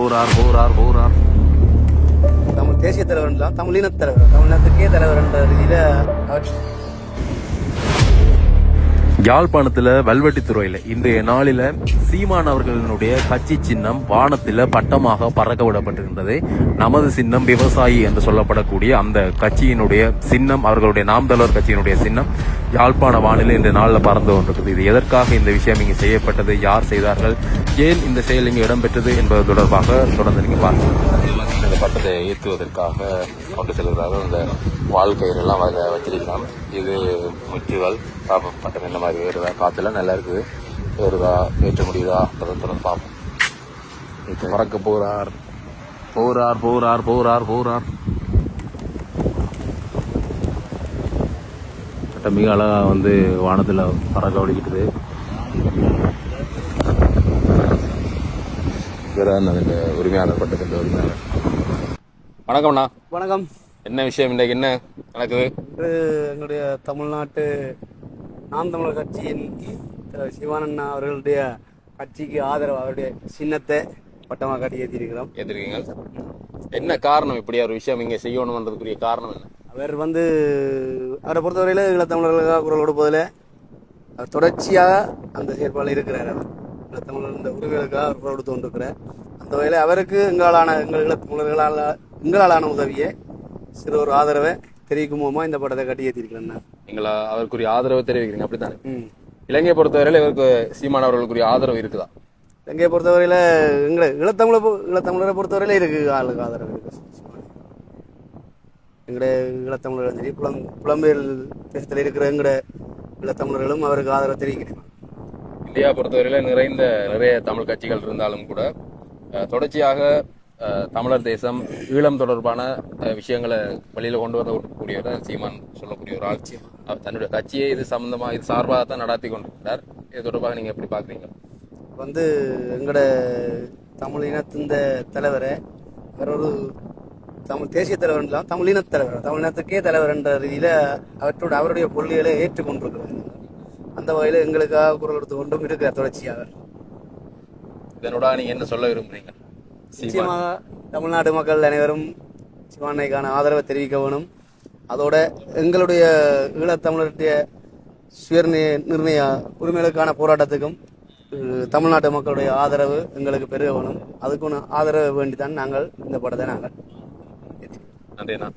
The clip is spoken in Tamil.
போறார் போறார் போறார். தமிழ் தேசிய தலைவர் தான், தமிழினத் தலைவர், தமிழினத்துக்கே தலைவர் என்ற ரீதியில அவர் யாழ்ப்பாணத்துல வல்வெட்டித்துறையில இன்றைய நாளில சீமான் அவர்களினுடைய கட்சி சின்னம் வானத்தில பட்டமாக பறக்க விடப்பட்டிருந்தது. நமது சின்னம் விவசாயி என்று சொல்லப்படக்கூடிய அந்த கட்சியினுடைய சின்னம், அவர்களுடைய நாம் தமிழர் கட்சியினுடைய சின்னம் யாழ்ப்பாண வானிலை இன்றைய நாளில் பறந்து கொண்டிருக்கிறது. இது எதற்காக இந்த விஷயம் இங்கு செய்யப்பட்டது, யார் செய்தார்கள், ஏன் இந்த செயல் இங்கு இடம்பெற்றது என்பது தொடர்பாக தொடர்ந்து நீங்க பார்க்கலாம். இந்த பட்டத்தை ஏற்றுவதற்காக கொண்டு செல்கிறார்கள். இந்த வாழ்க்கையிலெல்லாம் வச்சிருக்கலாம். இது முச்சுகள் பார்ப்போம். பட்டம் என்ன மாதிரி ஏறுதா, காற்றுலாம் நல்லா இருக்குது, ஏறுதா, ஏற்ற முடியுதா தொடர்ந்து பார்ப்போம். இப்போ பறக்க போறார் போறார் போறார் போறார் போறார். பட்டம் மிக அழகா வானத்தில் பறக்க வலிக்கிட்டுது. இந்த உரிமையாளர் பட்டத்தின் உரிமையாளர். வணக்கம்ண்ணா. வணக்கம். என்ன விஷயம் இன்றைக்கு என்ன நடக்குது? எங்களுடைய தமிழ்நாட்டு நாம் தமிழர் கட்சியின் சிவானண்ணா அவர்களுடைய கட்சிக்கு ஆதரவு, அவருடைய சின்னத்தை பட்டமாக காட்டி ஏற்றிருக்கீங்க. என்ன காரணம் இப்படி ஒரு விஷயம் இங்கே செய்யணும்ன்றதுக்குரிய காரணம் என்ன? அவர் அவரை பொறுத்தவரையில் ஈழத்தமிழர்களுக்காக குரல் கொடுப்பதில் அவர் தொடர்ச்சியாக அந்த செயற்பாடு இருக்கிறார். அவர் ஈழத்தமிழர் இந்த உரிமைகளுக்காக அவர் குரல் கொடுத்து கொண்டிருக்கிறார். அந்த வகையில் அவருக்கு எங்கள் ஈழத்தமிழர்களான உதவியை சிறு ஒரு ஆதரவை தெரிவிக்குமோமா இந்த படத்தை கட்டி ஏற்றிருக்கிறேன். நீங்களா அவருக்குரிய ஆதரவை தெரிவிக்கிறீங்க, அப்படித்தானே? இலங்கையை பொறுத்தவரையில இவருக்கு சீமான் அவர்களுக்குரிய ஆதரவு இருக்குதா? இலங்கையை பொறுத்தவரையில ஈழத்தமிழரை பொறுத்தவரையில இருக்கு, ஆளுக்கு ஆதரவு இருக்கு. எங்களுடைய ஈழத்தமிழர்கள் சரி, புலம்பெயர் தேசத்தில் இருக்கிற எங்களுடைய ஈழத்தமிழர்களும் அவருக்கு ஆதரவு தெரிவிக்கிறேன். இந்தியா பொறுத்தவரையில நிறைய தமிழ் கட்சிகள் இருந்தாலும் கூட தொடர்ச்சியாக தமிழர் தேசம் ஈழம் தொடர்பான விஷயங்களை வெளியில கொண்டு வரக்கூடியவர் சீமான் சொல்லக்கூடிய ஒரு ஆட்சி. தன்னுடைய கட்சியை இது சம்பந்தமா இது சார்பாக தான் நடத்தி கொண்டிருக்கிறார். இது தொடர்பாக நீங்க எப்படி பாக்குறீங்க? எங்களோட தமிழ் இனத்தின் தலைவரை வேற ஒரு தமிழ் தேசிய தலைவர் தான், தமிழினத் தலைவர், தமிழினத்துக்கே தலைவர் என்ற ரீதியில அவருடைய கொள்கைகளை ஏற்றுக்கொண்டிருக்கிறார். அந்த வகையில எங்களுக்காக குரல் கொடுத்து கொண்டும் இருக்கிறார் தொடர்ச்சியாக. இதனோட நீங்க என்ன சொல்ல விரும்புறீங்க? நிச்சயமாக தமிழ்நாடு மக்கள் அனைவரும் சிவானைக்கான ஆதரவை தெரிவிக்க வேணும். அதோட எங்களுடைய ஈழத்தமிழருடைய சுய நிர்ணய உரிமைகளுக்கான போராட்டத்துக்கும் தமிழ்நாட்டு மக்களுடைய ஆதரவு எங்களுக்கு பெருக வேணும். அதுக்கு ஆதரவு வேண்டித்தான் நாங்கள் இந்த படத்தை நன்றிண்ணா.